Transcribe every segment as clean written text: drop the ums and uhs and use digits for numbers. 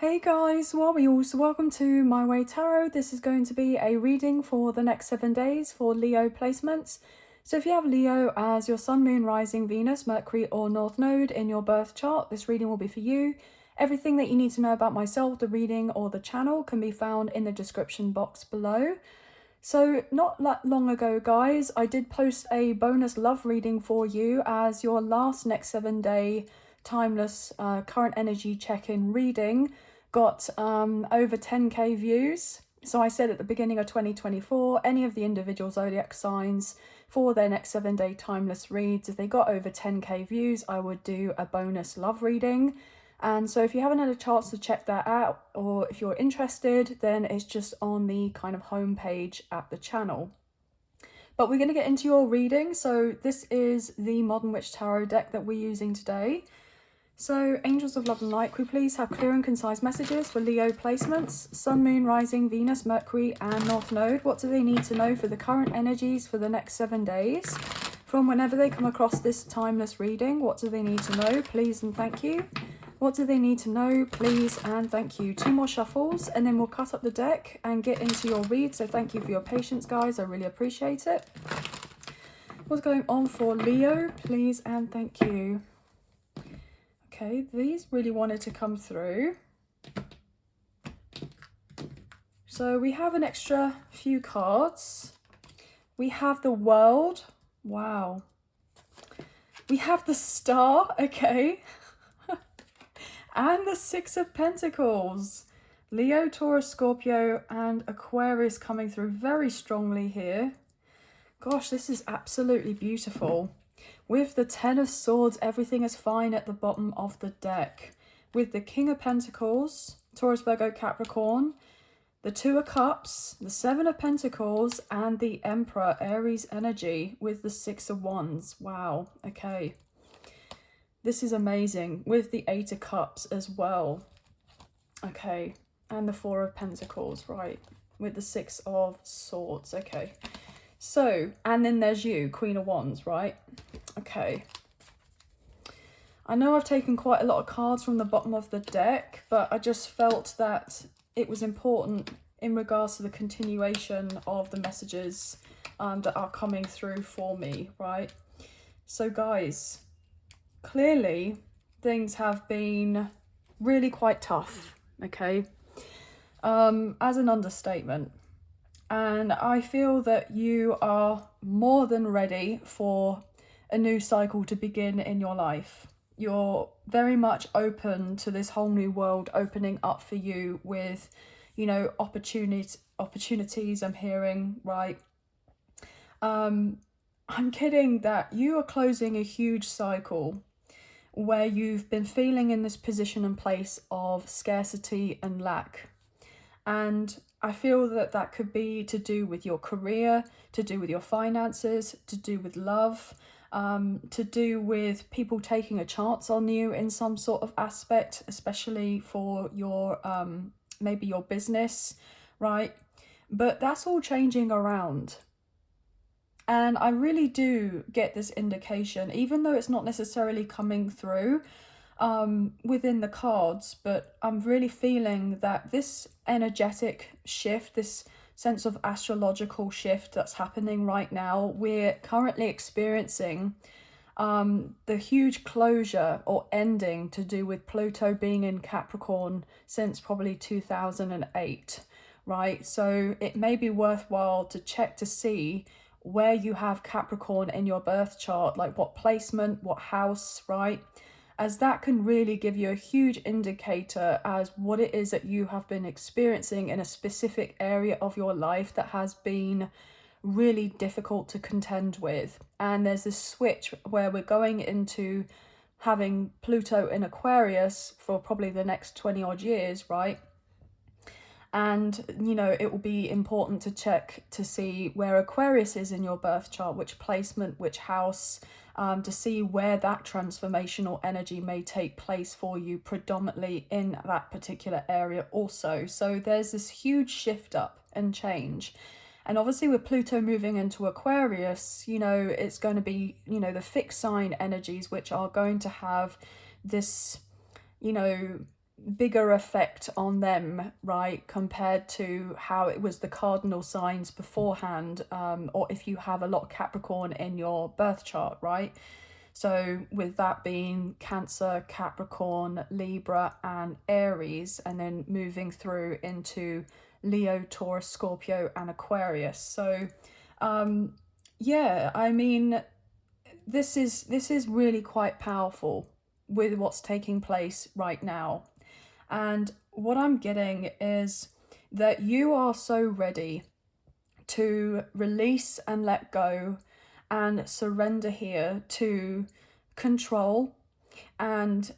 Hey guys, welcome to My Way Tarot. This is going to be a reading for the next 7 days for Leo placements. So if you have Leo as your Sun, Moon, Rising, Venus, Mercury or North Node in your birth chart, this reading will be for you. Everything that you need to know about myself, the reading or the channel can be found in the description box below. So not that long ago, guys, I did post a bonus love reading for you as your last next 7-day timeless current energy check-in reading got over 10k views. So I said at the beginning of 2024, any of the individual zodiac signs for their next 7-day timeless reads, if they got over 10k views, I would do a bonus love reading. And so if you haven't had a chance to check that out, or if you're interested, then it's just on the kind of homepage at the channel. But we're going to get into your reading. So this is the Modern Witch Tarot deck that we're using today. So Angels of Love and Light, could we please have clear and concise messages for Leo placements? Sun, Moon, Rising, Venus, Mercury and North Node. What do they need to know for the current energies for the next 7 days? From whenever they come across this timeless reading, what do they need to know? Please and thank you. What do they need to know? Please and thank you. 2 more shuffles and then we'll cut up the deck and get into your read. So thank you for your patience, guys. I really appreciate it. What's going on for Leo? Please and thank you. Okay, these really wanted to come through. So we have an extra few cards. We have the World. Wow. We have the Star, okay. And the Six of Pentacles. Leo, Taurus, Scorpio and Aquarius coming through very strongly here. Gosh, this is absolutely beautiful. With the Ten of Swords, everything is fine at the bottom of the deck. With the King of Pentacles, Taurus, Virgo, Capricorn, the Two of Cups, the Seven of Pentacles, and the Emperor, Aries energy with the Six of Wands. Wow, okay. This is amazing. With the Eight of Cups as well. Okay, and the Four of Pentacles, right. With the Six of Swords, okay. So, and then there's you, Queen of Wands, right? Okay. I know I've taken quite a lot of cards from the bottom of the deck, but I just felt that it was important in regards to the continuation of the messages that are coming through for me, right? So guys, clearly things have been really quite tough, okay? As an understatement. And I feel that you are more than ready for a new cycle to begin in your life. You're very much open to this whole new world opening up for you with, you know, opportunities I'm hearing, right? I'm kidding that you are closing a huge cycle where you've been feeling in this position and place of scarcity and lack. And I feel that that could be to do with your career, to do with your finances, to do with love, to do with people taking a chance on you in some sort of aspect, especially for your maybe your business, right? But that's all changing around. And I really do get this indication, even though it's not necessarily coming through within the cards, but I'm really feeling that this energetic shift, this sense of astrological shift that's happening right now, we're currently experiencing the huge closure or ending to do with Pluto being in Capricorn since probably 2008, right? So it may be worthwhile to check to see where you have Capricorn in your birth chart, like what placement, what house, right? As that can really give you a huge indicator as what it is that you have been experiencing in a specific area of your life that has been really difficult to contend with. And there's this switch where we're going into having Pluto in Aquarius for probably the next 20 odd years, right? And, you know, it will be important to check to see where Aquarius is in your birth chart, which placement, which house, to see where that transformational energy may take place for you predominantly in that particular area also. So there's this huge shift up and change. And obviously with Pluto moving into Aquarius, you know, it's going to be, you know, the fixed sign energies, which are going to have this, you know, bigger effect on them, right, compared to how it was the cardinal signs beforehand, or if you have a lot of Capricorn in your birth chart, right? So with that being Cancer, Capricorn, Libra and Aries, and then moving through into Leo, Taurus, Scorpio and Aquarius. So yeah, I mean, this is really quite powerful with what's taking place right now. And what I'm getting is that you are so ready to release and let go and surrender here to control and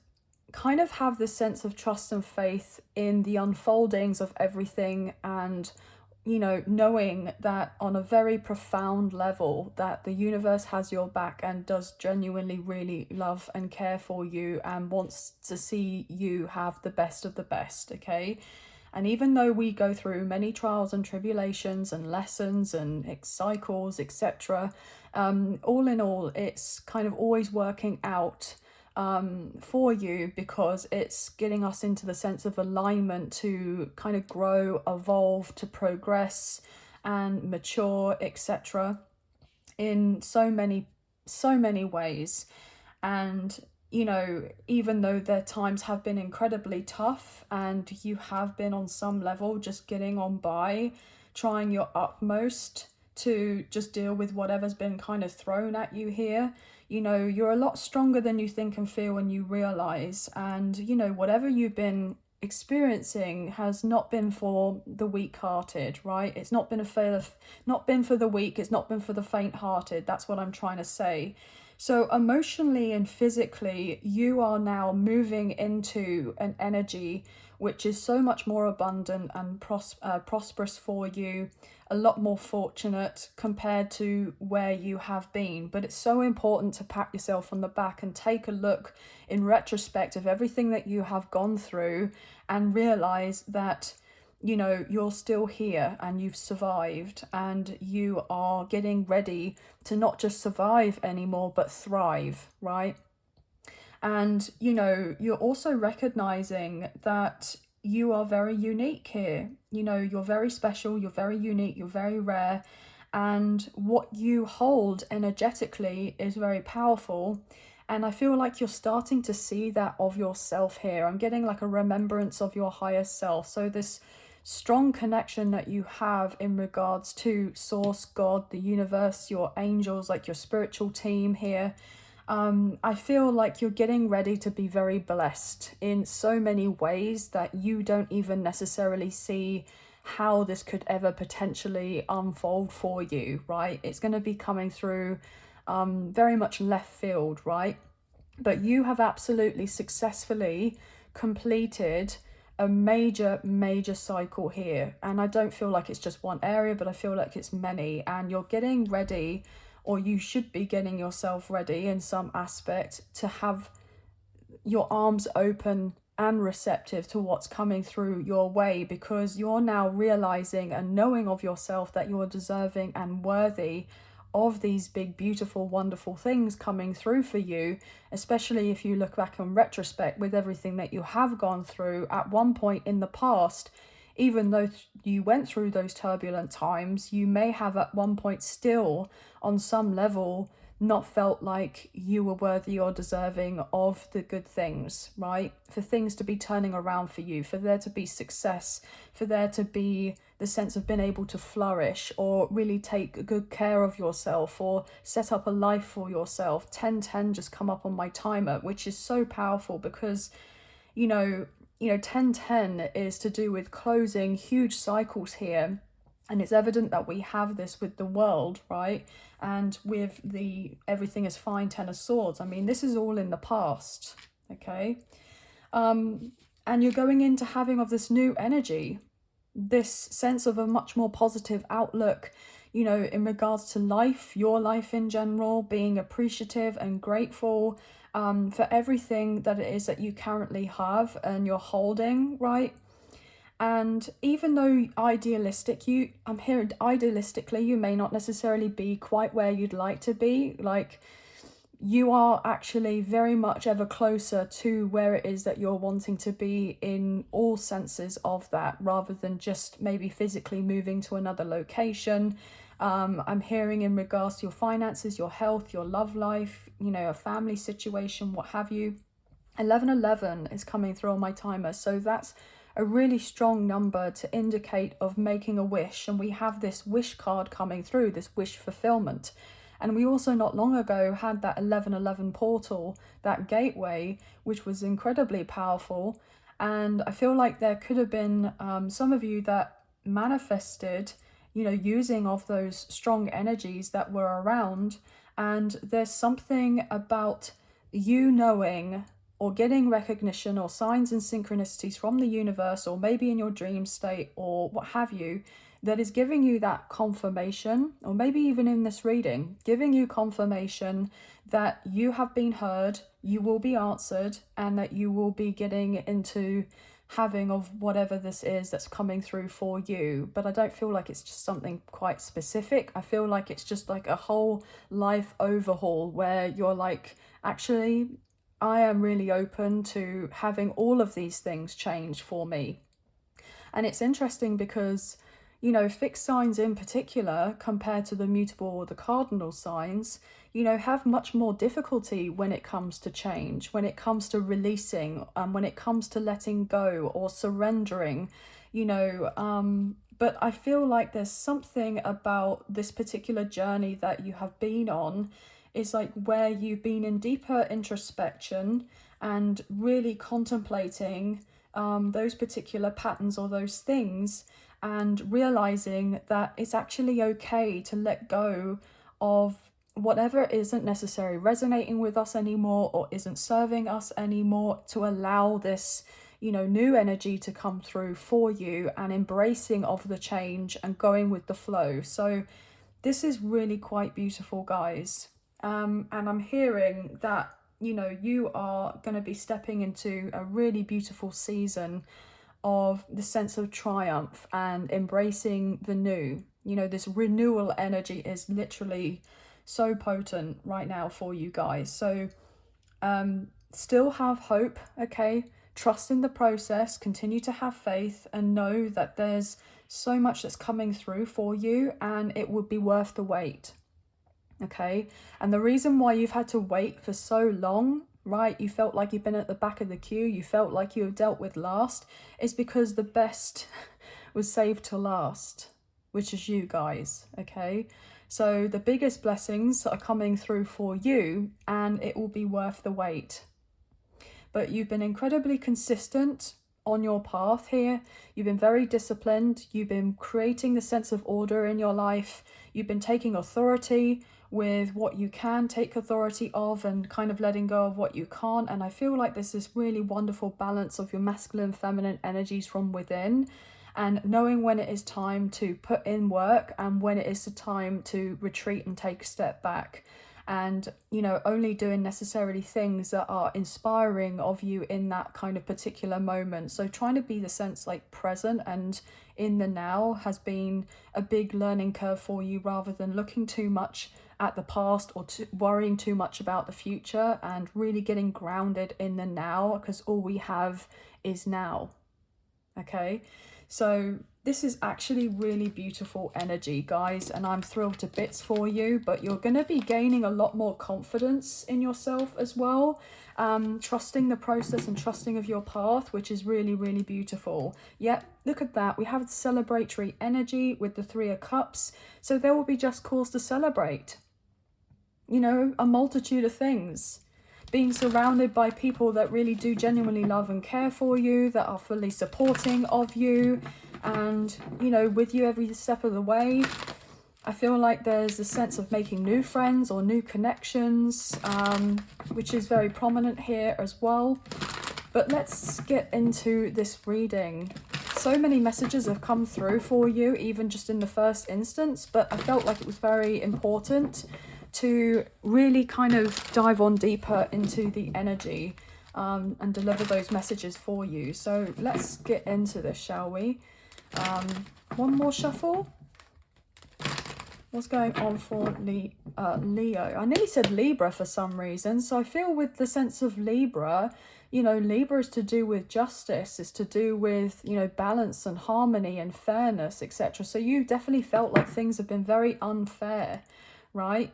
kind of have this sense of trust and faith in the unfoldings of everything, and you know, knowing that on a very profound level that the universe has your back and does genuinely really love and care for you and wants to see you have the best of the best, okay? And even though we go through many trials and tribulations and lessons and cycles, etc., all in all, it's kind of always working out for you, because it's getting us into the sense of alignment to kind of grow, evolve, to progress and mature, etc., in so many ways. And you know, even though their times have been incredibly tough and you have been on some level just getting on by, trying your utmost to just deal with whatever's been kind of thrown at you here, you know, you're a lot stronger than you think and feel when you realize. And you know, whatever you've been experiencing has not been for the weak-hearted, right? It's not been not been for the weak, it's not been for the faint-hearted. That's what I'm trying to say. So emotionally and physically, you are now moving into an energy which is so much more abundant and prosperous for you, a lot more fortunate compared to where you have been. But it's so important to pat yourself on the back and take a look in retrospect of everything that you have gone through and realize that, you know, you're still here and you've survived, and you are getting ready to not just survive anymore but thrive, right? And you know, you're also recognizing that you are very unique here. You know, you're very special, you're very unique, you're very rare, and what you hold energetically is very powerful. And I feel like you're starting to see that of yourself here. I'm getting like a remembrance of your higher self. So this strong connection that you have in regards to source, God, the universe, your angels, like your spiritual team here. I feel like you're getting ready to be very blessed in so many ways that you don't even necessarily see how this could ever potentially unfold for you, right? It's going to be coming through very much left field, right? But you have absolutely successfully completed a major cycle here. And I don't feel like it's just one area, but I feel like it's many. And you're getting ready, or you should be getting yourself ready in some aspect to have your arms open and receptive to what's coming through your way, because you're now realizing and knowing of yourself that you're deserving and worthy of these big, beautiful, wonderful things coming through for you, especially if you look back in retrospect with everything that you have gone through at one point in the past. Even though you went through those turbulent times, you may have at one point still, on some level, not felt like you were worthy or deserving of the good things, right? For things to be turning around for you, for there to be success, for there to be the sense of being able to flourish or really take good care of yourself or set up a life for yourself. 1010 just come up on my timer, which is so powerful because, you know, 1010 is to do with closing huge cycles here. And it's evident that we have this with the world, right? And with the everything is fine 10 of swords. I mean, this is all in the past, okay? And you're going into having of this new energy, this sense of a much more positive outlook, you know, in regards to life, your life in general, being appreciative and grateful for everything that it is that you currently have and you're holding, right? And even though I'm hearing idealistically, you may not necessarily be quite where you'd like to be. Like, you are actually very much ever closer to where it is that you're wanting to be in all senses of that, rather than just maybe physically moving to another location. I'm hearing in regards to your finances, your health, your love life, you know, a family situation, what have you. 1111 is coming through on my timer, so that's a really strong number to indicate of making a wish. And we have this wish card coming through, this wish fulfillment. And we also not long ago had that 1111 portal, that gateway, which was incredibly powerful. And I feel like there could have been some of you that manifested, you know, using of those strong energies that were around. And there's something about you knowing or getting recognition or signs and synchronicities from the universe, or maybe in your dream state or what have you, that is giving you that confirmation, or maybe even in this reading, giving you confirmation that you have been heard, you will be answered, and that you will be getting into having of whatever this is that's coming through for you. But I don't feel like it's just something quite specific. I feel like it's just like a whole life overhaul where you're like, actually, I am really open to having all of these things change for me. And it's interesting because, you know, fixed signs in particular, compared to the mutable or the cardinal signs, you know, have much more difficulty when it comes to change, when it comes to releasing, when it comes to letting go or surrendering, you know. But I feel like there's something about this particular journey that you have been on, is like where you've been in deeper introspection and really contemplating those particular patterns or those things, and realizing that it's actually okay to let go of whatever isn't necessarily resonating with us anymore or isn't serving us anymore, to allow this, you know, new energy to come through for you, and embracing of the change and going with the flow. So this is really quite beautiful, guys. And I'm hearing that, you know, you are going to be stepping into a really beautiful season of the sense of triumph and embracing the new. You know, this renewal energy is literally so potent right now for you guys. So still have hope, okay? Trust in the process, continue to have faith, and know that there's so much that's coming through for you, and it would be worth the wait. Okay, and the reason why you've had to wait for so long, right, you felt like you've been at the back of the queue, you felt like you were dealt with last, is because the best was saved to last, which is you guys. Okay, so the biggest blessings are coming through for you, and it will be worth the wait. But you've been incredibly consistent on your path here. You've been very disciplined. You've been creating the sense of order in your life. You've been taking authority with what you can take authority of, and kind of letting go of what you can't. And I feel like there's this really wonderful balance of your masculine and feminine energies from within, and knowing when it is time to put in work and when it is the time to retreat and take a step back. And, you know, only doing necessarily things that are inspiring of you in that kind of particular moment. So trying to be the sense like present and in the now has been a big learning curve for you, rather than looking too much at the past or worrying too much about the future, and really getting grounded in the now, because all we have is now. Okay, so this is actually really beautiful energy, guys, and I'm thrilled to bits for you. But you're going to be gaining a lot more confidence in yourself as well, trusting the process and trusting of your path, which is really, really beautiful. Yep, look at that. We have celebratory energy with the 3 of Cups, so there will be just cause to celebrate. You know, a multitude of things. Being surrounded by people that really do genuinely love and care for you, that are fully supporting of you, and, you know, with you every step of the way. I feel like there's a sense of making new friends or new connections, which is very prominent here as well. But let's get into this reading. So many messages have come through for you, even just in the first instance, but I felt like it was very important to really kind of dive on deeper into the energy and deliver those messages for you. So let's get into this, shall we? One more shuffle. What's going on for Leo? I nearly said Libra for some reason. So I feel with the sense of Libra, you know, Libra is to do with justice. It's to do with, you know, balance and harmony and fairness, etc. So you definitely felt like things have been very unfair, right?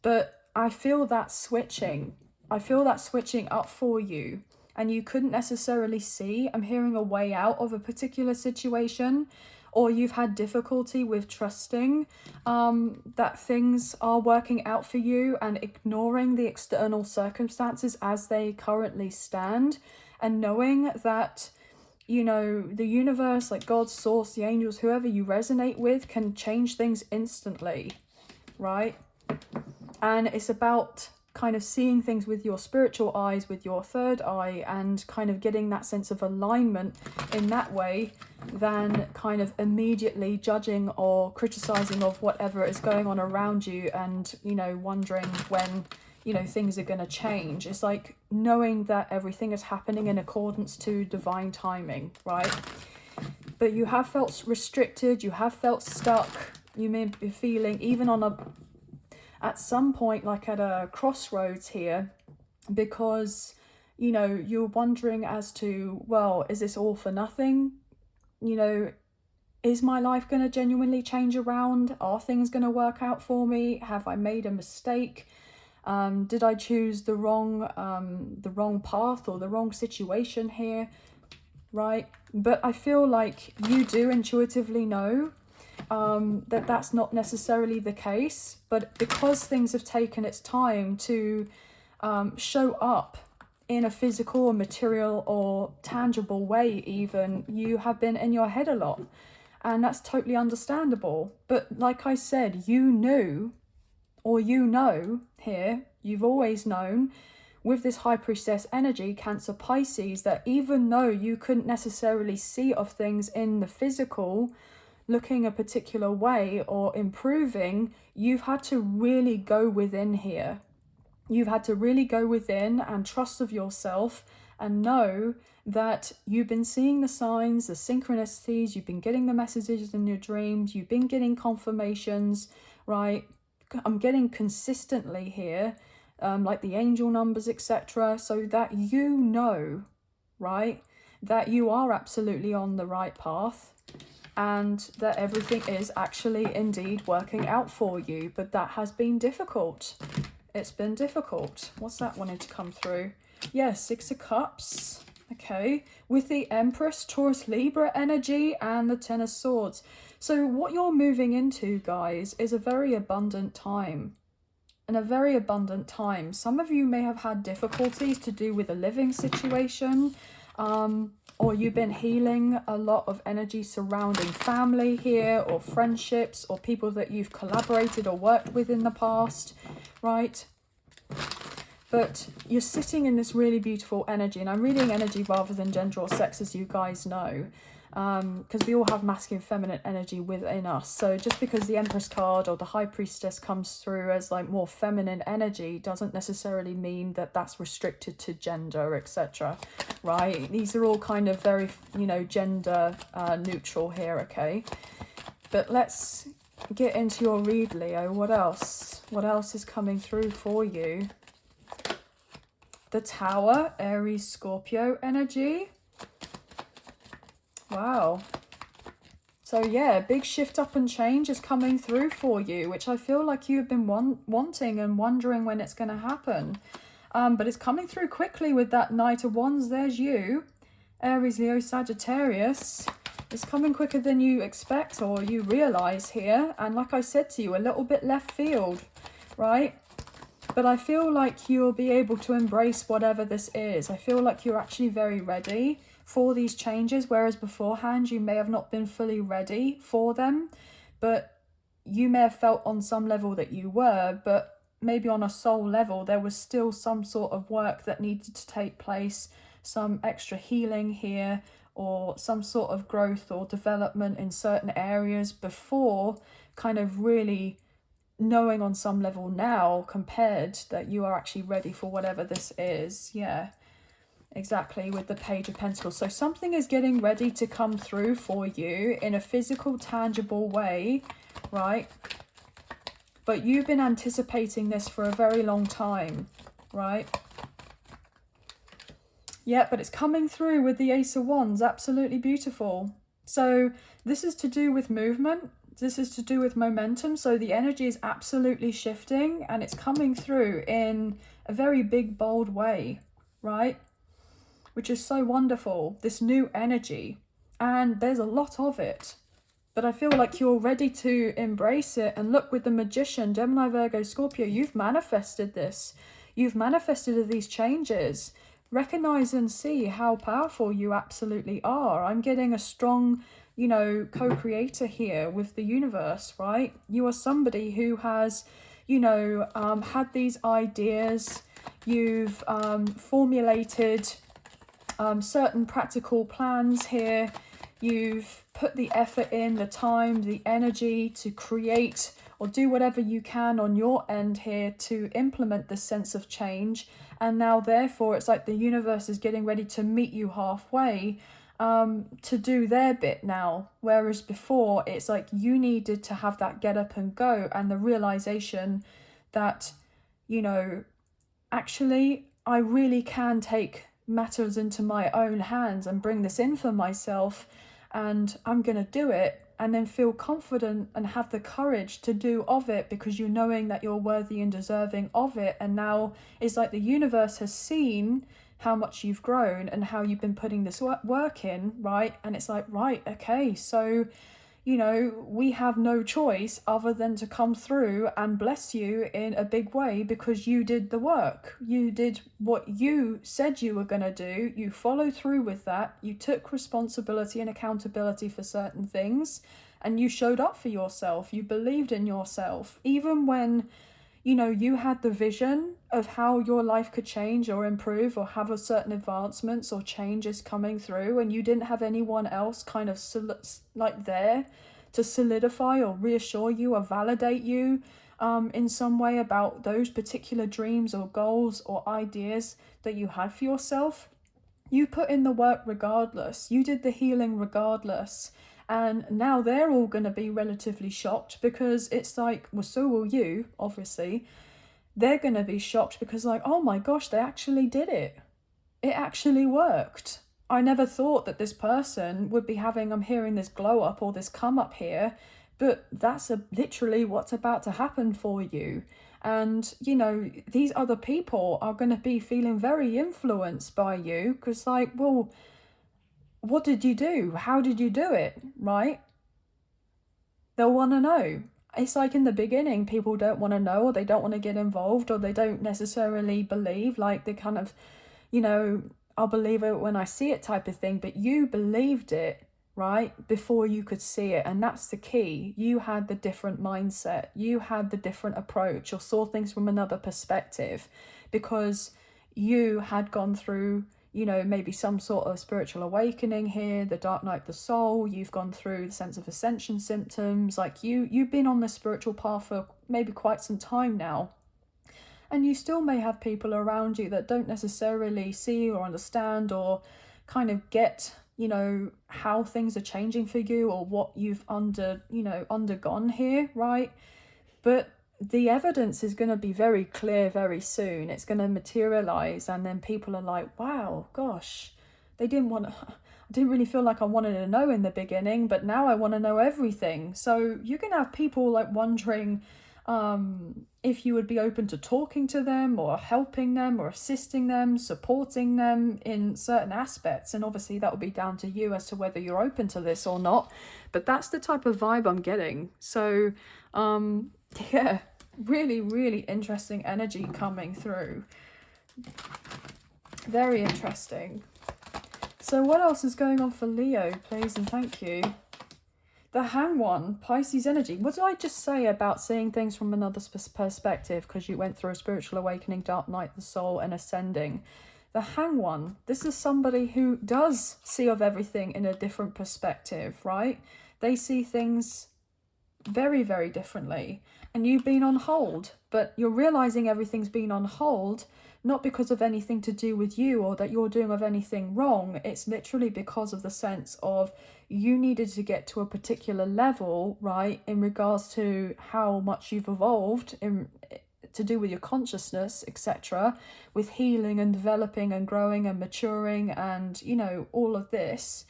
But I feel that switching. I feel that switching up for you. And you couldn't necessarily see, I'm hearing a way out of a particular situation, or you've had difficulty with trusting that things are working out for you and ignoring the external circumstances as they currently stand, and knowing that, you know, the universe, like God, source, the angels, whoever you resonate with, can change things instantly, right? And it's about kind of seeing things with your spiritual eyes, with your third eye, and kind of getting that sense of alignment in that way, than kind of immediately judging or criticizing of whatever is going on around you, and, you know, wondering when, you know, things are going to change. It's like knowing that everything is happening in accordance to divine timing, right? But you have felt restricted, you have felt stuck, you may be feeling even on at some point like at a crossroads here, because, you know, you're wondering as to, well, is this all for nothing? You know, is my life going to genuinely change around? Are things going to work out for me? Have I made a mistake? Did I choose the wrong path or the wrong situation here, right? But I feel like you do intuitively know that that's not necessarily the case, but because things have taken its time to show up in a physical or material or tangible way, even, you have been in your head a lot, and that's totally understandable. But like I said, you knew, or you know here, you've always known with this High Priestess energy, Cancer, Pisces, that even though you couldn't necessarily see of things in the physical looking a particular way or improving, you've had to really go within here. You've had to really go within and trust of yourself and know that you've been seeing the signs, the synchronicities, you've been getting the messages in your dreams, you've been getting confirmations, right? I'm getting consistently here, like the angel numbers, etc. So that you know, right, that you are absolutely on the right path, and that everything is actually indeed working out for you. But that has been difficult. It's been difficult. What's that wanting to come through? Yeah, Six of Cups. Okay, with the Empress, Taurus, Libra energy, and the Ten of Swords. So what you're moving into, guys, is a very abundant time. And a very abundant time. Some of you may have had difficulties to do with a living situation, or you've been healing a lot of energy surrounding family here, or friendships, or people that you've collaborated or worked with in the past, right? But you're sitting in this really beautiful energy, and I'm reading energy rather than gender or sex, as you guys know, because we all have masculine, feminine energy within us. So just because the Empress card or the High Priestess comes through as like more feminine energy doesn't necessarily mean that that's restricted to gender, etc. Right? These are all kind of very, you know, gender neutral here, okay? But let's get into your read, Leo. What else? What else is coming through for you? The Tower, Aries, Scorpio energy. Wow. So yeah, big shift up and change is coming through for you, which I feel like you've been wanting and wondering when it's going to happen. But it's coming through quickly with that Knight of Wands. There's you, Aries, Leo, Sagittarius. It's coming quicker than you expect or you realise here. And like I said to you, a little bit left field, right? But I feel like you'll be able to embrace whatever this is. I feel like you're actually very ready for these changes, whereas beforehand you may have not been fully ready for them. But you may have felt on some level that you were, but maybe on a soul level there was still some sort of work that needed to take place, some extra healing here, or some sort of growth or development in certain areas before kind of really knowing on some level now compared that you are actually ready for whatever this is. Yeah, exactly, with the Page of Pentacles. So something is getting ready to come through for you in a physical, tangible way, right? but you've been anticipating this for a very long time, right? Yeah, but it's coming through with the Ace of Wands. Absolutely beautiful. So this is to do with movement. This is to do with momentum. So the energy is absolutely shifting and it's coming through in a very big, bold way, right? Which is so wonderful, this new energy. And there's a lot of it. But I feel like you're ready to embrace it. And look, with the Magician, Gemini, Virgo, Scorpio, you've manifested this. You've manifested these changes. Recognize and see how powerful you absolutely are. I'm getting a strong, you know, co-creator here with the universe, right? You are somebody who has, you know, had these ideas. You've formulated certain practical plans here. You've put the effort in, the time, the energy to create or do whatever you can on your end here to implement this sense of change. And now, therefore, it's like the universe is getting ready to meet you halfway to do their bit now. Whereas before, it's like you needed to have that get up and go and the realization that, you know, actually, I really can take matters into my own hands and bring this in for myself, and I'm going to do it, and then feel confident and have the courage to do of it because you're knowing that you're worthy and deserving of it. And now it's like the universe has seen how much you've grown and how you've been putting this work in, right? And it's like, right, okay, so, you know, we have no choice other than to come through and bless you in a big way because you did the work. You did what you said you were going to do. You followed through with that. You took responsibility and accountability for certain things, and you showed up for yourself. You believed in yourself. Even when, you know, you had the vision of how your life could change or improve or have a certain advancements or changes coming through, and you didn't have anyone else kind of like there to solidify or reassure you or validate you in some way about those particular dreams or goals or ideas that you had for yourself. You put in the work regardless. You did the healing regardless. And now they're all going to be relatively shocked because it's like, well, so will you, obviously. They're going to be shocked because like, oh my gosh, they actually did it. It actually worked. I never thought that this person would be having, I'm hearing this glow up or this come up here, but that's literally what's about to happen for you. And, you know, these other people are going to be feeling very influenced by you because like, well, what did you do? How did you do it? Right? They'll want to know. It's like in the beginning, people don't want to know, or they don't want to get involved, or they don't necessarily believe, like they kind of, you know, I'll believe it when I see it type of thing. But you believed it, right, before you could see it. And that's the key. You had the different mindset. You had the different approach, or saw things from another perspective because you had gone through, you know, maybe some sort of spiritual awakening here, the dark night of the soul. You've gone through the sense of ascension symptoms. Like you've been on the spiritual path for maybe quite some time now. And you still may have people around you that don't necessarily see or understand or kind of get, you know, how things are changing for you or what you've undergone here, right? But the evidence is going to be very clear very soon. It's going to materialize, and then people are like, wow, gosh, I didn't really feel like I wanted to know in the beginning, but now I want to know everything. So you're going to have people like wondering if you would be open to talking to them or helping them or assisting them, supporting them in certain aspects. And obviously that will be down to you as to whether you're open to this or not. But that's the type of vibe I'm getting. So yeah, really, really interesting energy coming through. Very interesting. So what else is going on for Leo, please and thank you? The Hanged One, Pisces energy. What did I just say about seeing things from another perspective because you went through a spiritual awakening, dark night of the soul, and ascending? The Hanged One, this is somebody who does see of everything in a different perspective, right? They see things very, very differently. And you've been on hold, but you're realizing everything's been on hold not because of anything to do with you or that you're doing of anything wrong. It's literally because of the sense of you needed to get to a particular level, right, in regards to how much you've evolved in to do with your consciousness, etc., with healing and developing and growing and maturing and, you know, all of this,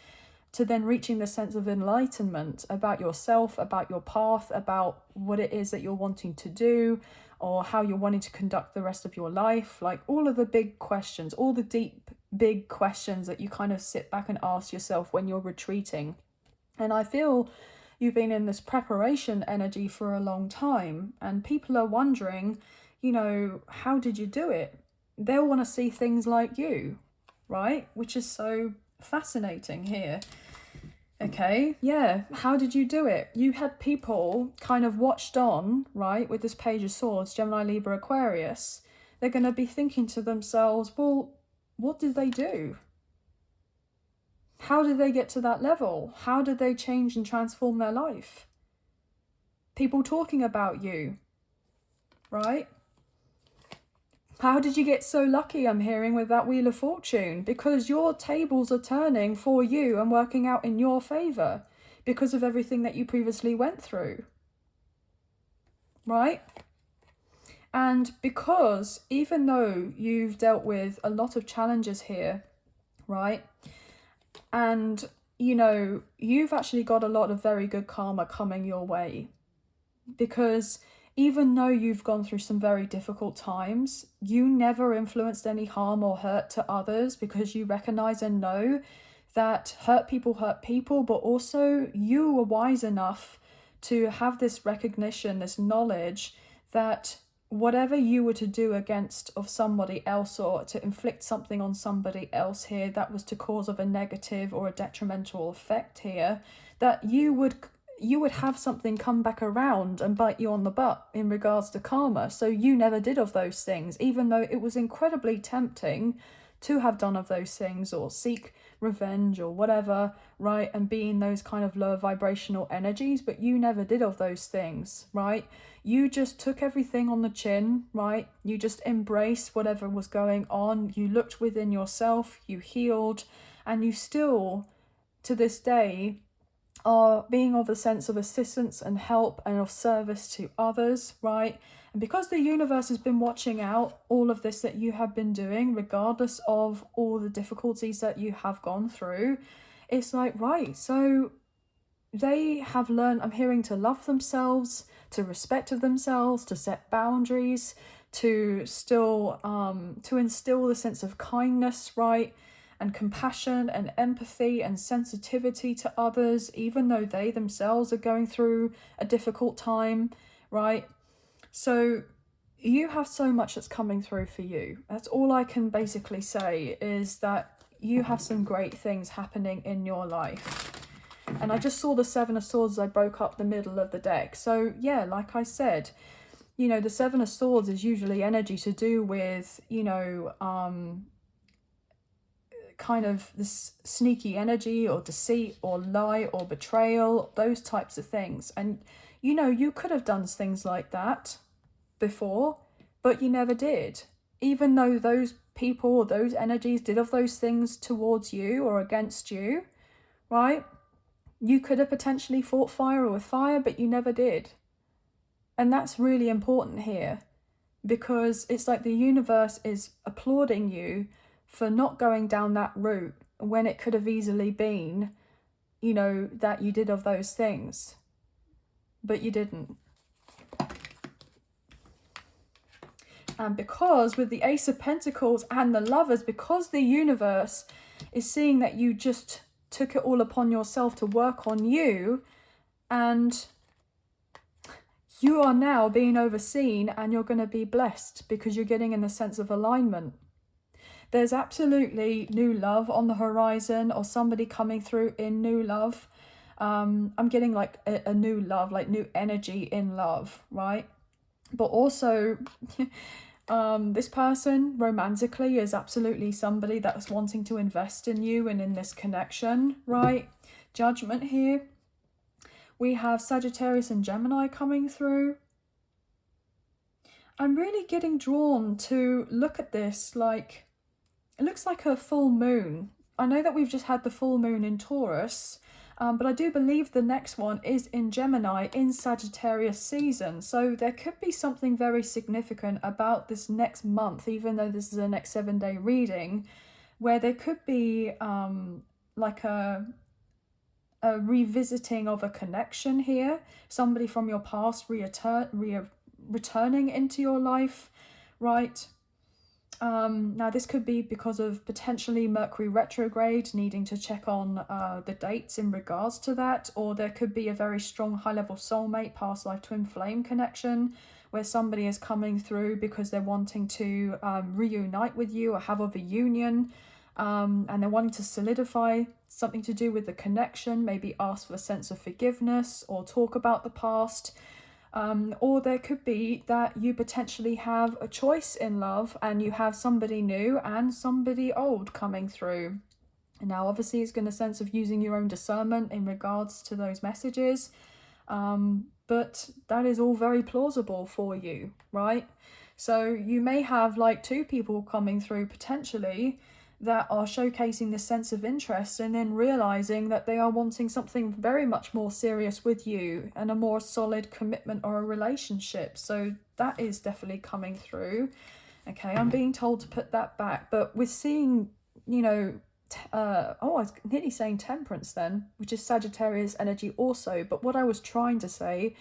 to then reaching the sense of enlightenment about yourself, about your path, about what it is that you're wanting to do, or how you're wanting to conduct the rest of your life. Like all of the big questions, all the deep, big questions that you kind of sit back and ask yourself when you're retreating. And I feel you've been in this preparation energy for a long time, and people are wondering, you know, how did you do it? They'll want to see things like you, right? Which is so fascinating here. Okay, yeah, how did you do it? You had people kind of watched on, right, with this Page of Swords, Gemini, Libra, Aquarius. They're going to be thinking to themselves, well, what did they do? How did they get to that level? How did they change and transform their life? People talking about you, right? How did you get so lucky, I'm hearing, with that Wheel of Fortune? Because your tables are turning for you and working out in your favour because of everything that you previously went through, right? And because even though you've dealt with a lot of challenges here, right, and, you know, you've actually got a lot of very good karma coming your way, because even though you've gone through some very difficult times, you never influenced any harm or hurt to others, because you recognize and know that hurt people, but also you were wise enough to have this recognition, this knowledge that whatever you were to do against of somebody else, or to inflict something on somebody else here that was to cause of a negative or a detrimental effect here, that you would have something come back around and bite you on the butt in regards to karma. So you never did of those things, even though it was incredibly tempting to have done of those things or seek revenge or whatever, right, and be in those kind of lower vibrational energies, but you never did of those things, right? You just took everything on the chin, right? You just embraced whatever was going on. You looked within yourself, you healed, and you still, to this day, are being of a sense of assistance and help and of service to others, right? And because the universe has been watching out all of this that you have been doing, regardless of all the difficulties that you have gone through, it's like, right, so they have learned, I'm hearing, to love themselves, to respect of themselves, to set boundaries, to still to instill the sense of kindness, right, and compassion and empathy and sensitivity to others, even though they themselves are going through a difficult time, right? So you have so much that's coming through for you. That's all I can basically say, is that you have some great things happening in your life. And I just saw the Seven of Swords as I broke up the middle of the deck. So yeah, like I said, you know, the Seven of Swords is usually energy to do with, you know, kind of this sneaky energy or deceit or lie or betrayal, those types of things. And, you know, you could have done things like that before, but you never did. Even though those people or those energies did of those things towards you or against you, right? You could have potentially fought fire with fire, but you never did. And that's really important here, because it's like the universe is applauding you for not going down that route when it could have easily been, you know, that you did of those things, but you didn't. And because with the Ace of Pentacles and the Lovers, because the universe is seeing that you just took it all upon yourself to work on you, and you are now being overseen, and you're going to be blessed because you're getting in the sense of alignment. There's absolutely new love on the horizon, or somebody coming through in new love. I'm getting like a new love, like new energy in love, right? But also this person romantically is absolutely somebody that's wanting to invest in you and in this connection, right? Judgment here. We have Sagittarius and Gemini coming through. I'm really getting drawn to look at this like, it looks like a full moon. I know that we've just had the full moon in Taurus, but I do believe the next one is in Gemini in Sagittarius season. So there could be something very significant about this next month, even though this is a next 7-day reading, where there could be like a revisiting of a connection here, somebody from your past returning into your life, right? Now this could be because of potentially Mercury retrograde, needing to check on the dates in regards to that, or there could be a very strong high-level soulmate, past life twin flame connection, where somebody is coming through because they're wanting to reunite with you or have a reunion, and they're wanting to solidify something to do with the connection, maybe ask for a sense of forgiveness or talk about the past. Or there could be that you potentially have a choice in love and you have somebody new and somebody old coming through. And now obviously it's going to sense of using your own discernment in regards to those messages. But that is all very plausible for you, right? So you may have like 2 people coming through potentially that are showcasing this sense of interest and then realizing that they are wanting something very much more serious with you and a more solid commitment or a relationship. So that is definitely coming through. Okay, I'm being told to put that back, but we're seeing, you know, I was nearly saying temperance then, which is Sagittarius energy also. But what I was trying to say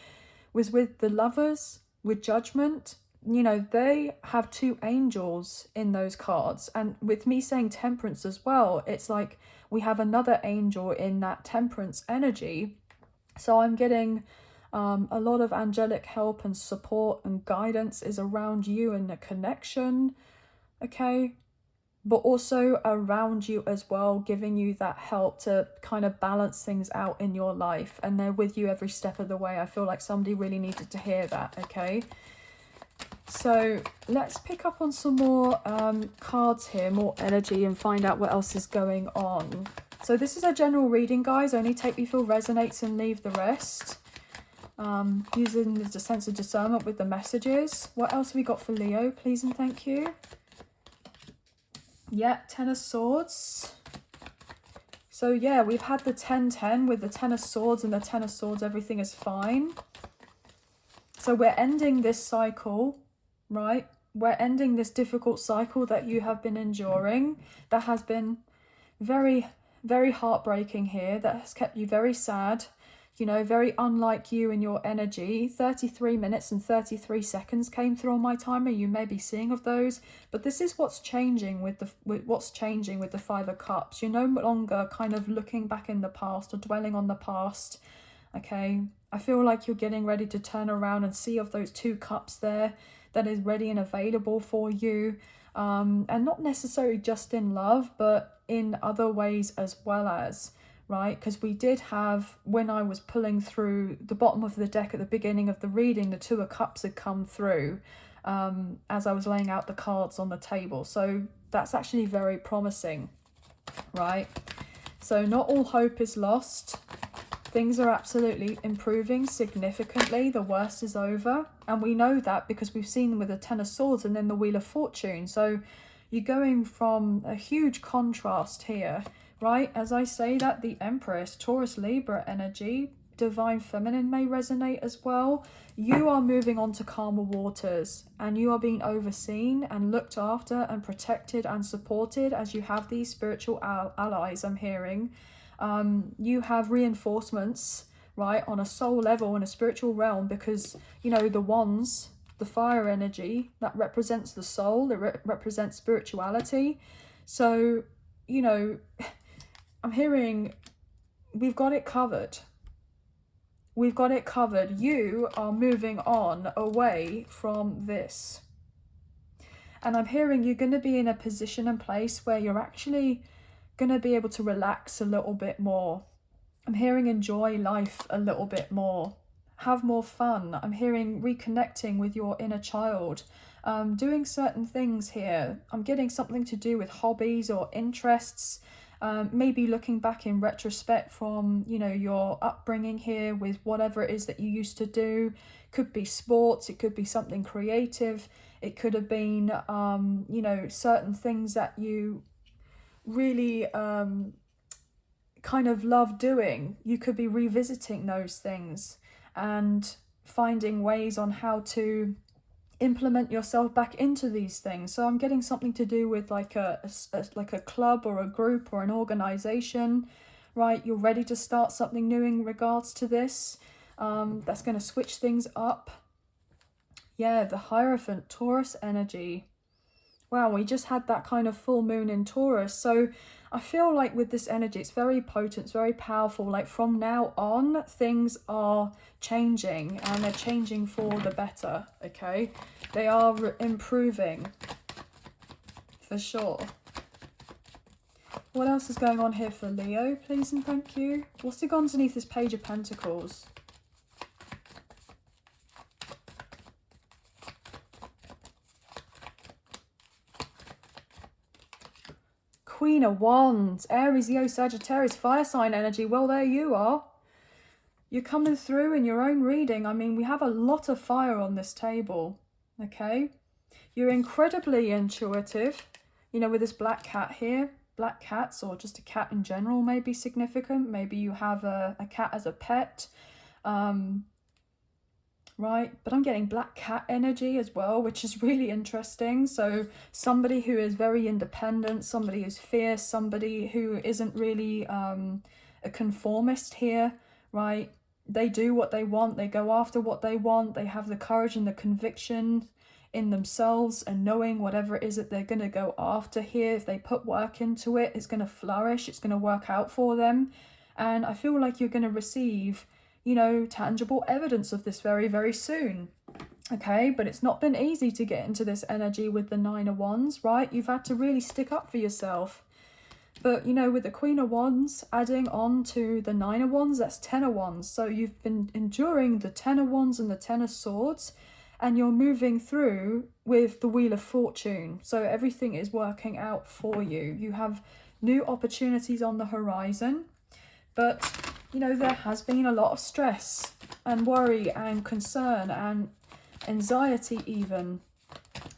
was with the lovers, with judgment, you know, they have 2 angels in those cards. And with me saying temperance as well, it's like we have another angel in that temperance energy. So I'm getting a lot of angelic help and support and guidance is around you and the connection, okay? But also around you as well, giving you that help to kind of balance things out in your life. And they're with you every step of the way. I feel like somebody really needed to hear that, okay? So let's pick up on some more cards here, more energy, and find out what else is going on. So this is a general reading, guys. Only take me feel resonates and leave the rest. Using the sense of discernment with the messages. What else have we got for Leo, please and thank you? Yeah, 10 of Swords. So yeah, we've had the 10-10 with the 10 of Swords, and the 10 of Swords, everything is fine. So we're ending this cycle, right? We're ending this difficult cycle that you have been enduring, that has been very, very heartbreaking here, that has kept you very sad, you know, very unlike you and your energy. 33 minutes and 33 seconds came through on my timer. You may be seeing of those, but this is what's changing with the 5 of Cups. You're no longer kind of looking back in the past or dwelling on the past, okay? I feel like you're getting ready to turn around and see of those 2 cups there that is ready and available for you. And not necessarily just in love, but in other ways as well as, right? Because we did have, when I was pulling through the bottom of the deck at the beginning of the reading, the 2 of Cups had come through as I was laying out the cards on the table. So that's actually very promising, right? So not all hope is lost. Things are absolutely improving significantly. The worst is over. And we know that because we've seen them with the 10 of Swords and then the Wheel of Fortune. So you're going from a huge contrast here, right? As I say that, the Empress, Taurus, Libra energy, Divine Feminine may resonate as well. You are moving on to calmer waters and you are being overseen and looked after and protected and supported as you have these spiritual allies, I'm hearing. You have reinforcements, right, on a soul level, in a spiritual realm, because, you know, the wands, the fire energy, that represents the soul, it represents spirituality. So, you know, I'm hearing we've got it covered. We've got it covered. You are moving on away from this. And I'm hearing you're going to be in a position and place where you're actually going to be able to relax a little bit more. I'm hearing enjoy life a little bit more. Have more fun. I'm hearing reconnecting with your inner child. Doing certain things here. I'm getting something to do with hobbies or interests. Maybe looking back in retrospect from, you know, your upbringing here with whatever it is that you used to do. Could be sports, it could be something creative, it could have been, you know, certain things that you really kind of love doing. You could be revisiting those things and finding ways on how to implement yourself back into these things. So I'm getting something to do with like a club or a group or an organization, right? You're ready to start something new in regards to this. That's going to switch things up. Yeah, the Hierophant, Taurus energy. Wow, we just had that kind of full moon in Taurus. So I feel like with this energy, it's very potent, it's very powerful. Like from now on, things are changing and they're changing for the better, okay? They are improving, for sure. What else is going on here for Leo, please and thank you? What's to go underneath this Page of Pentacles? Queen of Wands, Aries, Leo, Sagittarius, fire sign energy. Well, there you are. You're coming through in your own reading. I mean, we have a lot of fire on this table, okay? You're incredibly intuitive, you know, with this black cat here. Black cats, or just a cat in general, may be significant. Maybe you have a cat as a pet. Right, but I'm getting black cat energy as well, which is really interesting. So somebody who is very independent, somebody who's fierce, somebody who isn't really a conformist here, right? They do what they want, they go after what they want, they have the courage and the conviction in themselves and knowing whatever it is that they're going to go after here. If they put work into it, it's going to flourish, it's going to work out for them. And I feel like you're going to receive, you know, tangible evidence of this very, very soon. Okay, but it's not been easy to get into this energy with the Nine of Wands, right? You've had to really stick up for yourself. But, you know, with the Queen of Wands adding on to the Nine of Wands, that's Ten of Wands. So you've been enduring the Ten of Wands and the Ten of Swords, and you're moving through with the Wheel of Fortune. So everything is working out for you. You have new opportunities on the horizon, but you know, there has been a lot of stress and worry and concern and anxiety even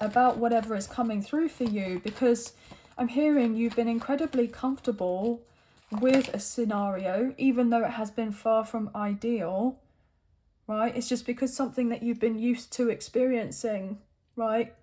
about whatever is coming through for you, because I'm hearing you've been incredibly comfortable with a scenario, even though it has been far from ideal, right? It's just because something that you've been used to experiencing, right?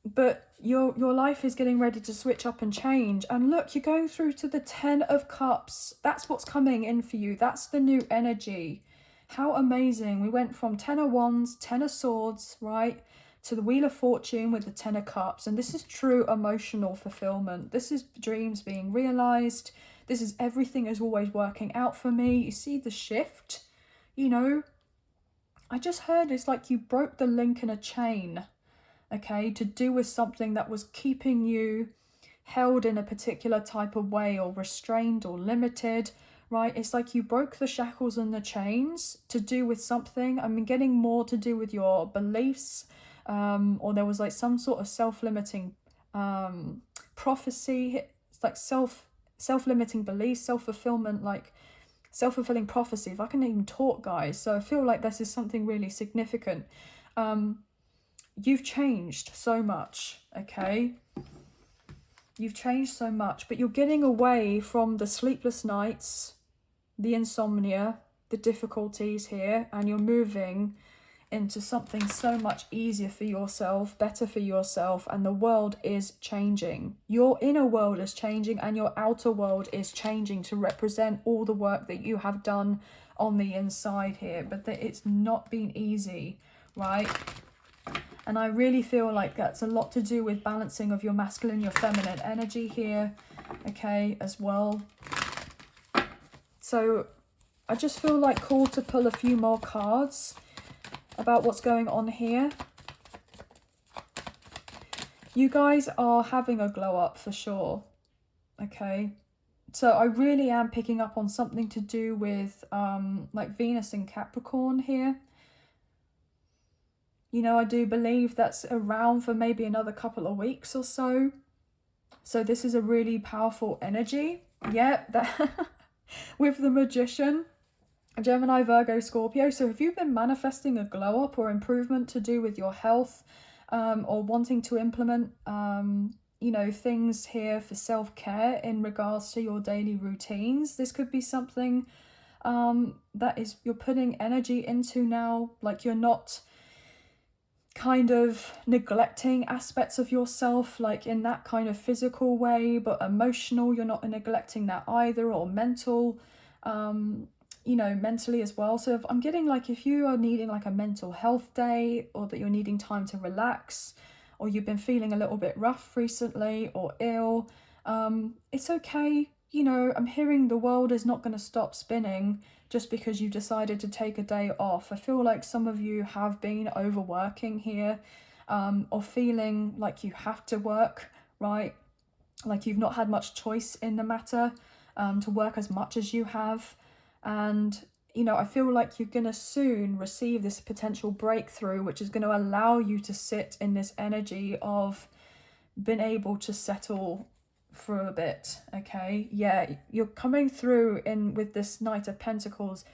But your life is getting ready to switch up and change. And look, you're going through to the Ten of Cups. That's what's coming in for you. That's the new energy. How amazing. We went from Ten of Wands, Ten of Swords, right, to the Wheel of Fortune with the Ten of Cups. And this is true emotional fulfillment. This is dreams being realized. This is everything is always working out for me. You see the shift, you know. I just heard it's like you broke the link in a chain. Okay, to do with something that was keeping you held in a particular type of way, or restrained or limited, right? It's like you broke the shackles and the chains to do with something. I mean, getting more to do with your beliefs, or there was like some sort of self-limiting prophecy. It's like self-limiting beliefs, self-fulfillment, like self-fulfilling prophecy, if I can even talk, guys. So I feel like this is something really significant. You've changed so much, okay? You've changed so much, but you're getting away from the sleepless nights, the insomnia, the difficulties here, and you're moving into something so much easier for yourself, better for yourself, and the world is changing. Your inner world is changing and your outer world is changing to represent all the work that you have done on the inside here, but that it's not been easy, right? And I really feel like that's a lot to do with balancing of your masculine, your feminine energy here, okay, as well. So I just feel like called to pull a few more cards about what's going on here. You guys are having a glow up for sure, okay? So I really am picking up on something to do with like Venus in Capricorn here. You know, I do believe that's around for maybe another couple of weeks or so. So this is a really powerful energy. Yeah, that with the Magician, Gemini, Virgo, Scorpio. So if you've been manifesting a glow up or improvement to do with your health, or wanting to implement, you know, things here for self-care in regards to your daily routines, this could be something that is you're putting energy into now. Like, you're not kind of neglecting aspects of yourself, like in that kind of physical way, but emotional, you're not neglecting that either, or mental, you know, mentally as well. So if I'm getting like, if you are needing like a mental health day, or that you're needing time to relax, or you've been feeling a little bit rough recently or ill, it's okay. You know, I'm hearing the world is not going to stop spinning just because you've decided to take a day off. I feel like some of you have been overworking here, or feeling like you have to work, right? Like you've not had much choice in the matter, to work as much as you have. And, you know, I feel like you're going to soon receive this potential breakthrough, which is going to allow you to sit in this energy of being able to settle for a bit. Okay, yeah, you're coming through in with this Knight of Pentacles.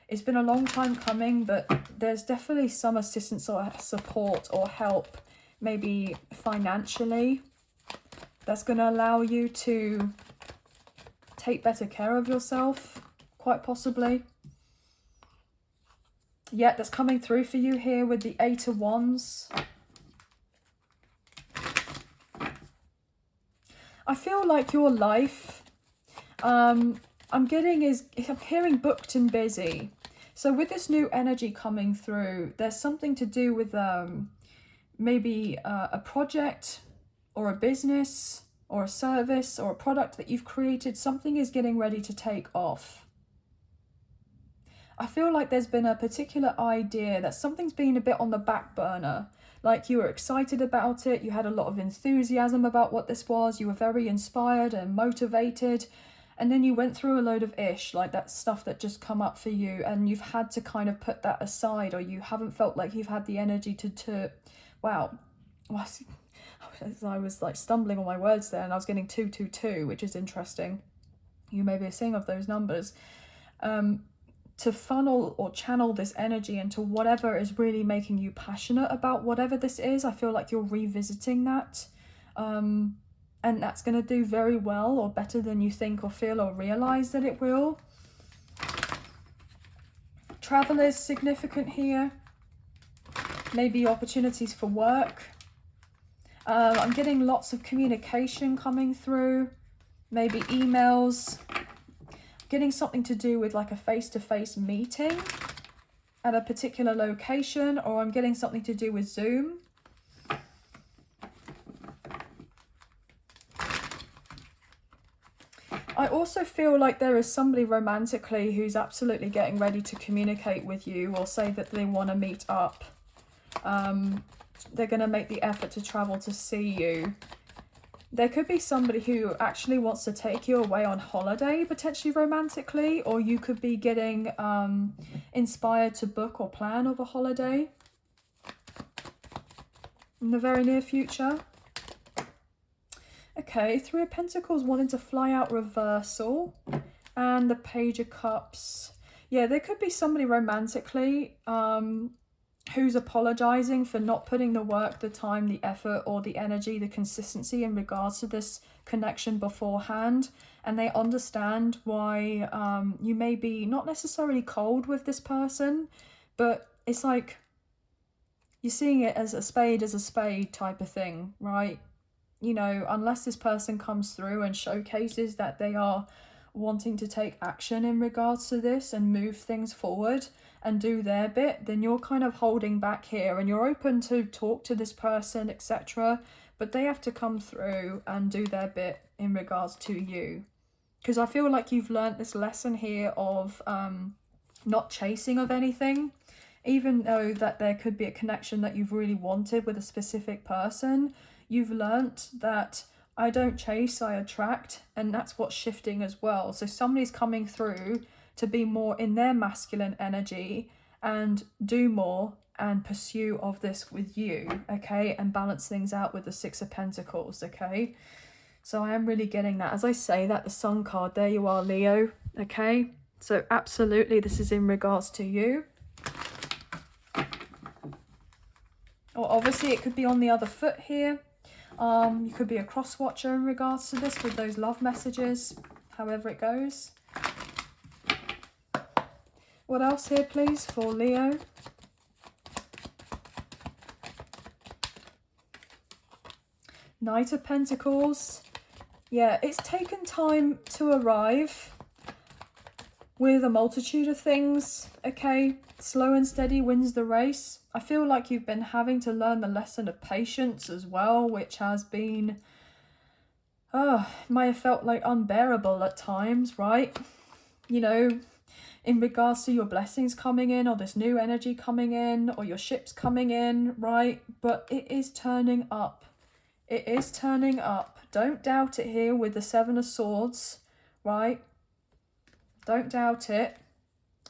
It's been a long time coming, but there's definitely some assistance or support or help, maybe financially, that's going to allow you to take better care of yourself, quite possibly. Yeah, that's coming through for you here with the Eight of Wands. I feel like your life, I'm hearing booked and busy. So with this new energy coming through, there's something to do with maybe a project or a business or a service or a product that you've created. Something is getting ready to take off. I feel like there's been a particular idea that something's been a bit on the back burner. Like you were excited about it, you had a lot of enthusiasm about what this was, you were very inspired and motivated, and then you went through a load of ish, like that stuff that just come up for you, and you've had to kind of put that aside, or you haven't felt like you've had the energy to wow. I was like stumbling on my words there, and I was getting 222, which is interesting. You may be seeing of those numbers. To funnel or channel this energy into whatever is really making you passionate about whatever this is. I feel like you're revisiting that. And that's going to do very well, or better than you think or feel or realize that it will. Travel is significant here. Maybe opportunities for work. I'm getting lots of communication coming through. Maybe emails. Getting something to do with like a face-to-face meeting at a particular location, or I'm getting something to do with Zoom. I also feel like there is somebody romantically who's absolutely getting ready to communicate with you, or say that they want to meet up. They're going to make the effort to travel to see you. There could be somebody who actually wants to take you away on holiday, potentially romantically, or you could be getting inspired to book or plan of a holiday in the very near future. Okay, Three of Pentacles wanting to fly out reversal, and the Page of Cups. Yeah, there could be somebody romantically who's apologizing for not putting the work, the time, the effort, or the energy, the consistency in regards to this connection beforehand. And they understand why you may be not necessarily cold with this person, but it's like you're seeing it as a spade type of thing, right? You know, unless this person comes through and showcases that they are wanting to take action in regards to this and move things forward and do their bit, then you're kind of holding back here, and you're open to talk to this person, etc. But they have to come through and do their bit in regards to you. Because I feel like you've learnt this lesson here of not chasing of anything. Even though that there could be a connection that you've really wanted with a specific person, you've learnt that I don't chase, I attract, and that's what's shifting as well. So somebody's coming through to be more in their masculine energy and do more and pursue of this with you, okay, and balance things out with the Six of Pentacles, okay. So I am really getting that. As I say that, the Sun card, there you are, Leo. Okay, so absolutely this is in regards to you. Or obviously it could be on the other foot here. You could be a cross watcher in regards to this with those love messages, however it goes. What else here, please, for Leo? Knight of Pentacles. Yeah, it's taken time to arrive with a multitude of things, okay? Slow and steady wins the race. I feel like you've been having to learn the lesson of patience as well, which has been, might have felt like unbearable at times, right? You know, in regards to your blessings coming in, or this new energy coming in, or your ships coming in, right? But it is turning up. It is turning up. Don't doubt it here with the Seven of Swords, right? Don't doubt it.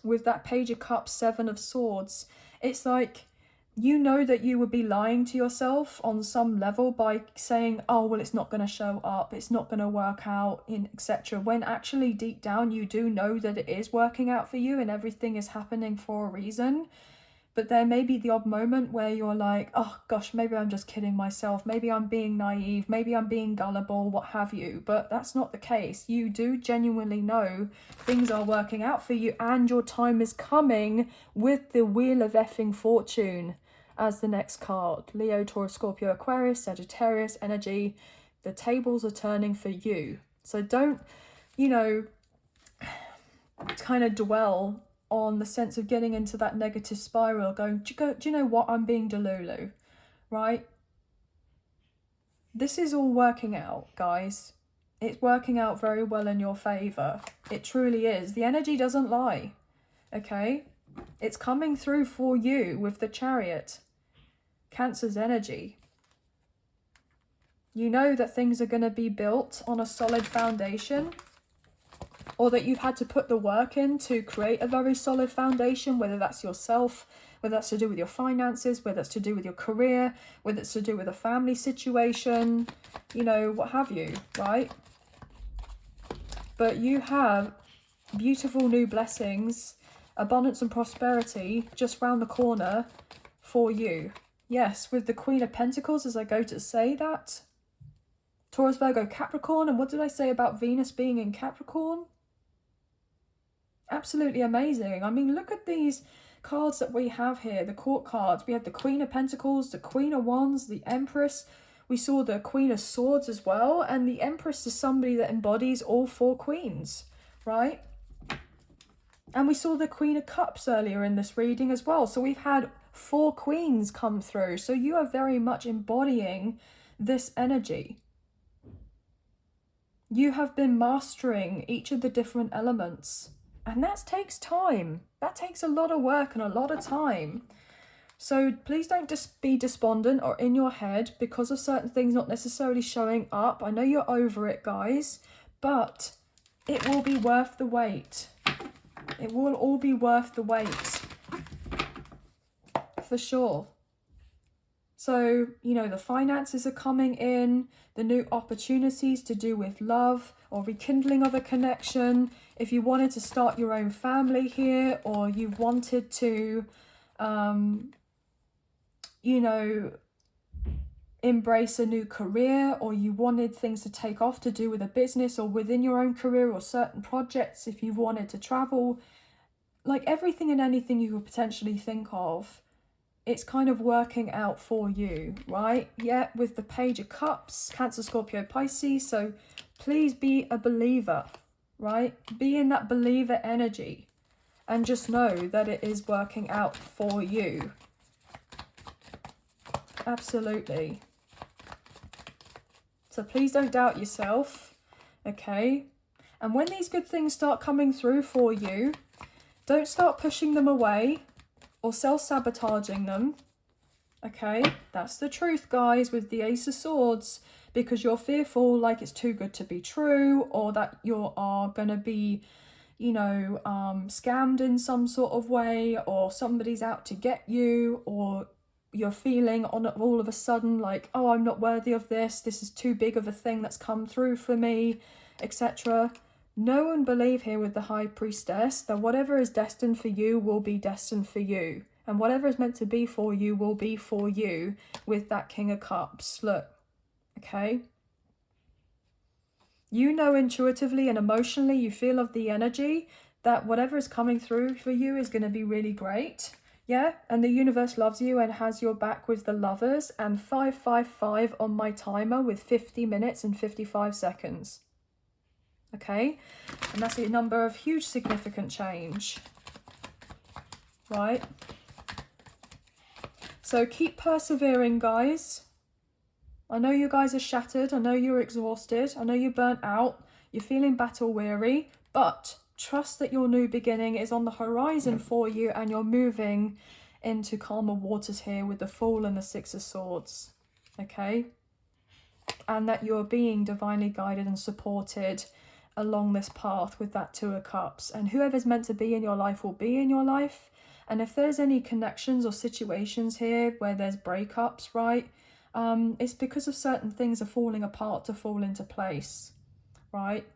With that Page of Cups, Seven of Swords, it's like, you know that you would be lying to yourself on some level by saying, oh, well, it's not going to show up, it's not going to work out, etc. When actually deep down you do know that it is working out for you and everything is happening for a reason. But there may be the odd moment where you're like, oh gosh, maybe I'm just kidding myself, maybe I'm being naive, maybe I'm being gullible, what have you. But that's not the case. You do genuinely know things are working out for you and your time is coming, with the Wheel of Effing Fortune as the next card. Leo, Taurus, Scorpio, Aquarius, Sagittarius energy. The tables are turning for you. So don't, you know, kind of dwell on the sense of getting into that negative spiral, going, do you know what, I'm being delulu, right? This is all working out, guys. It's working out very well in your favour. It truly is. The energy doesn't lie, okay? It's coming through for you with the Chariot. Cancer's energy. You know that things are going to be built on a solid foundation, or that you've had to put the work in to create a very solid foundation, whether that's yourself, whether that's to do with your finances, whether it's to do with your career, whether it's to do with a family situation, you know, what have you, right? But you have beautiful new blessings, abundance and prosperity just round the corner for you. Yes, with the Queen of Pentacles, as I go to say that. Taurus, Virgo, Capricorn. And what did I say about Venus being in Capricorn? Absolutely amazing. I mean, look at these cards that we have here, the court cards. We have the Queen of Pentacles, the Queen of Wands, the Empress. We saw the Queen of Swords as well. And the Empress is somebody that embodies all four queens, right? And we saw the Queen of Cups earlier in this reading as well. So we've had four queens come through. So you are very much embodying this energy. You have been mastering each of the different elements. And that takes time. That takes a lot of work and a lot of time. So please don't just be despondent or in your head because of certain things not necessarily showing up. I know you're over it, guys, but it will be worth the wait. It will all be worth the wait. For sure. So, you know, the finances are coming in, the new opportunities to do with love or rekindling of a connection. If you wanted to start your own family here, or you wanted to, you know, embrace a new career, or you wanted things to take off to do with a business or within your own career or certain projects, if you wanted to travel, like everything and anything you could potentially think of, it's kind of working out for you, right? Yeah, with the Page of Cups, Cancer, Scorpio, Pisces. So please be a believer, right? Be in that believer energy and just know that it is working out for you. Absolutely. So please don't doubt yourself, okay? And when these good things start coming through for you, don't start pushing them away or self-sabotaging them, okay? That's the truth, guys, with the Ace of Swords, because you're fearful like it's too good to be true, or that you are going to be, you know, scammed in some sort of way, or somebody's out to get you, or you're feeling on all of a sudden like, oh, I'm not worthy of this, this is too big of a thing that's come through for me, etc. Know and believe here with the High Priestess that whatever is destined for you will be destined for you. And whatever is meant to be for you will be for you with that King of Cups. Look, okay? You know intuitively and emotionally, you feel of the energy that whatever is coming through for you is going to be really great. Yeah, and the universe loves you and has your back with the Lovers, and 555 on my timer with 50 minutes and 55 seconds. Okay, and that's a number of huge significant change, right? So keep persevering, guys. I know you guys are shattered, I know you're exhausted, I know you're burnt out, you're feeling battle weary, but trust that your new beginning is on the horizon for you, and you're moving into calmer waters here with the Fool and the Six of Swords, okay? And that you're being divinely guided and supported along this path with that Two of Cups. And whoever's meant to be in your life will be in your life. And if there's any connections or situations here where there's breakups, right, it's because of certain things are falling apart to fall into place, right?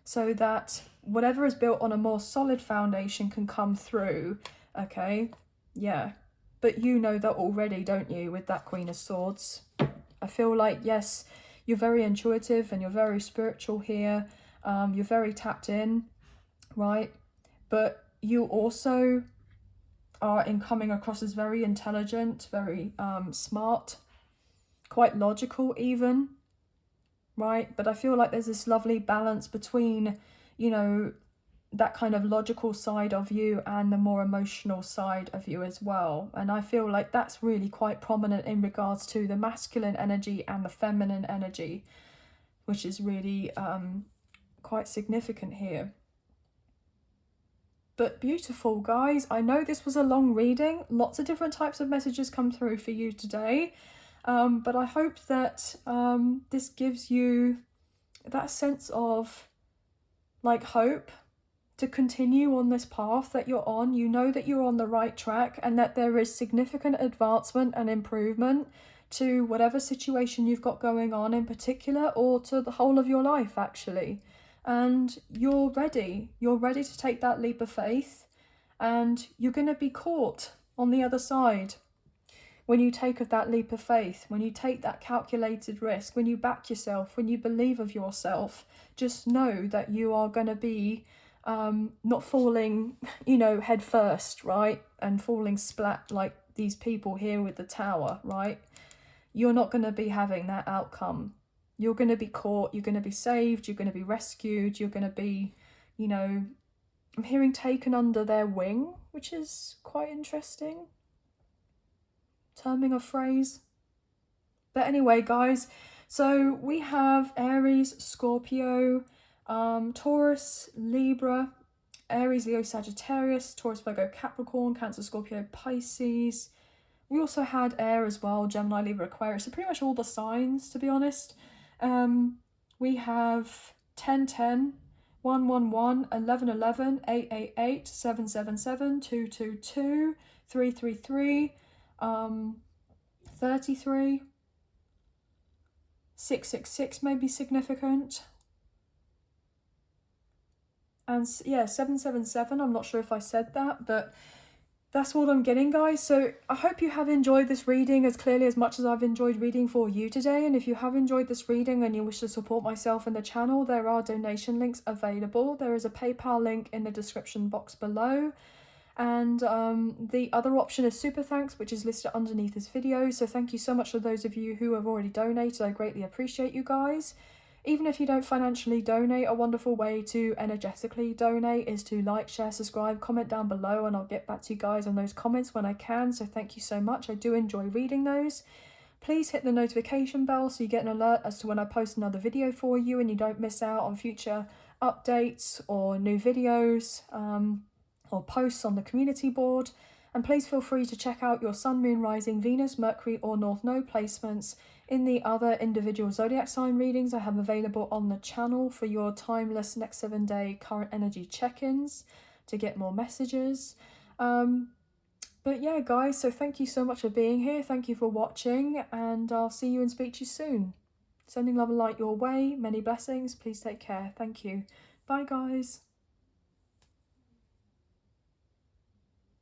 So that whatever is built on a more solid foundation can come through, okay? Yeah, but you know that already, don't you, with that Queen of Swords? I feel like, yes, you're very intuitive and you're very spiritual here. You're very tapped in, right? But you also are coming across as very intelligent, very smart, quite logical even, right? But I feel like there's this lovely balance between, you know, that kind of logical side of you and the more emotional side of you as well. And I feel like that's really quite prominent in regards to the masculine energy and the feminine energy, which is really quite significant here. But beautiful, guys. I know this was a long reading. Lots of different types of messages come through for you today. But I hope that this gives you that sense of like hope to continue on this path that you're on. You know that you're on the right track and that there is significant advancement and improvement to whatever situation you've got going on in particular, or to the whole of your life actually. And you're ready to take that leap of faith, and you're going to be caught on the other side when you take that leap of faith, when you take that calculated risk, when you back yourself, when you believe of yourself. Just know that you are going to be not falling, you know, head first, right? And falling splat like these people here with the tower, right? You're not going to be having that outcome. You're going to be caught, you're going to be saved, you're going to be rescued, you're going to be, you know, I'm hearing taken under their wing, which is quite interesting. Terming a phrase. But anyway, guys, so we have Aries, Scorpio, Taurus, Libra, Aries, Leo, Sagittarius, Taurus, Virgo, Capricorn, Cancer, Scorpio, Pisces. We also had air as well, Gemini, Libra, Aquarius. So pretty much all the signs, to be honest. We have 10, 10, 1, 1, 1, 11, 11, 8, 8, 8, 7, 7, 7, 2, 2, 2, 3, 3, 3, 33, 6, 6, 6 may be significant. And yeah, 7, 7, 7, I'm not sure if I said that, but that's what I'm getting, guys. So I hope you have enjoyed this reading as clearly as much as I've enjoyed reading for you today. And if you have enjoyed this reading and you wish to support myself and the channel, there are donation links available. There is a PayPal link in the description box below. And the other option is Super Thanks, which is listed underneath this video. So thank you so much for those of you who have already donated. I greatly appreciate you guys. Even if you don't financially donate, a wonderful way to energetically donate is to like, share, subscribe, comment down below, and I'll get back to you guys on those comments when I can. So thank you so much. I do enjoy reading those. Please hit the notification bell so you get an alert as to when I post another video for you and you don't miss out on future updates or new videos or posts on the community board. And please feel free to check out your Sun, Moon, Rising, Venus, Mercury or North Node placements in the other individual zodiac sign readings I have available on the channel for your timeless next 7-day current energy check-ins to get more messages. But yeah, guys, so thank you so much for being here. Thank you for watching, and I'll see you and speak to you soon. Sending love and light your way. Many blessings. Please take care. Thank you. Bye, guys.